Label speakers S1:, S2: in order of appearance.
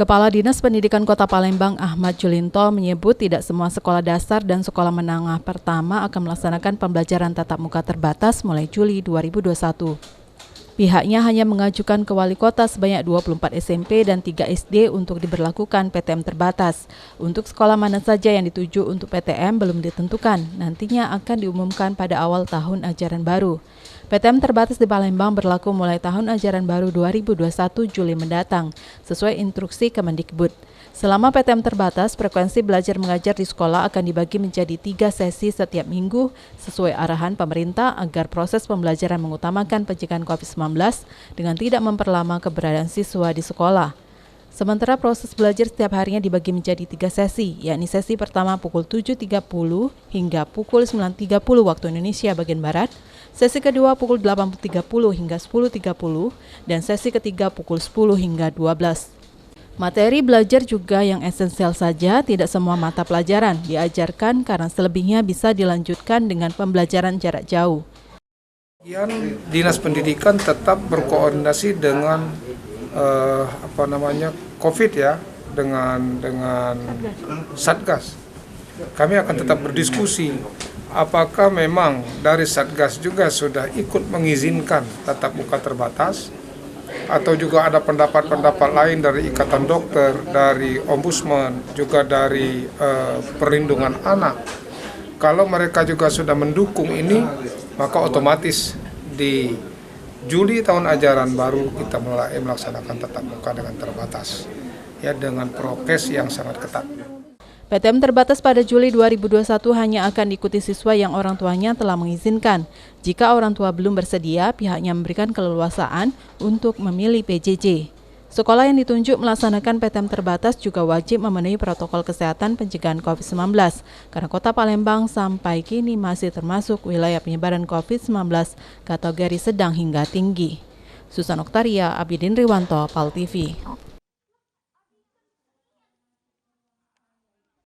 S1: Kepala Dinas Pendidikan Kota Palembang Ahmad Julinto menyebut tidak semua sekolah dasar dan sekolah menengah pertama akan melaksanakan pembelajaran tatap muka terbatas mulai Juli 2021. Pihaknya hanya mengajukan ke Wali Kota sebanyak 24 SMP dan 3 SD untuk diberlakukan PTM terbatas. Untuk sekolah mana saja yang dituju untuk PTM belum ditentukan, nantinya akan diumumkan pada awal tahun ajaran baru. PTM terbatas di Palembang berlaku mulai tahun ajaran baru 2021 Juli mendatang, sesuai instruksi Kemendikbud. Selama PTM terbatas, frekuensi belajar mengajar di sekolah akan dibagi menjadi 3 sesi setiap minggu, sesuai arahan pemerintah agar proses pembelajaran mengutamakan pencegahan COVID-19 dengan tidak memperlama keberadaan siswa di sekolah. Sementara proses belajar setiap harinya dibagi menjadi 3 sesi, yakni sesi pertama pukul 7.30 hingga pukul 9.30 waktu Indonesia bagian Barat, sesi kedua pukul 8.30 hingga 10.30, dan sesi ketiga pukul 10 hingga 12. Materi belajar juga yang esensial saja, tidak semua mata pelajaran diajarkan karena selebihnya bisa dilanjutkan dengan pembelajaran jarak jauh.
S2: Dinas Pendidikan tetap berkoordinasi dengan COVID ya, dengan Satgas. Kami akan tetap berdiskusi apakah memang dari Satgas juga sudah ikut mengizinkan tatap muka terbatas, atau juga ada pendapat-pendapat lain dari Ikatan Dokter, dari Ombudsman, juga dari Perlindungan Anak. Kalau mereka juga sudah mendukung ini, maka otomatis di Juli tahun ajaran baru kita mulai melaksanakan tatap muka dengan terbatas, ya, dengan prokes yang sangat ketat.
S1: PTM terbatas pada Juli 2021 hanya akan diikuti siswa yang orang tuanya telah mengizinkan. Jika orang tua belum bersedia, pihaknya memberikan keleluasaan untuk memilih PJJ. Sekolah yang ditunjuk melaksanakan PTM terbatas juga wajib memenuhi protokol kesehatan pencegahan COVID-19, karena Kota Palembang sampai kini masih termasuk wilayah penyebaran COVID-19 kategori sedang hingga tinggi. Susan Oktaria, Abidin Riwanto, PAL TV.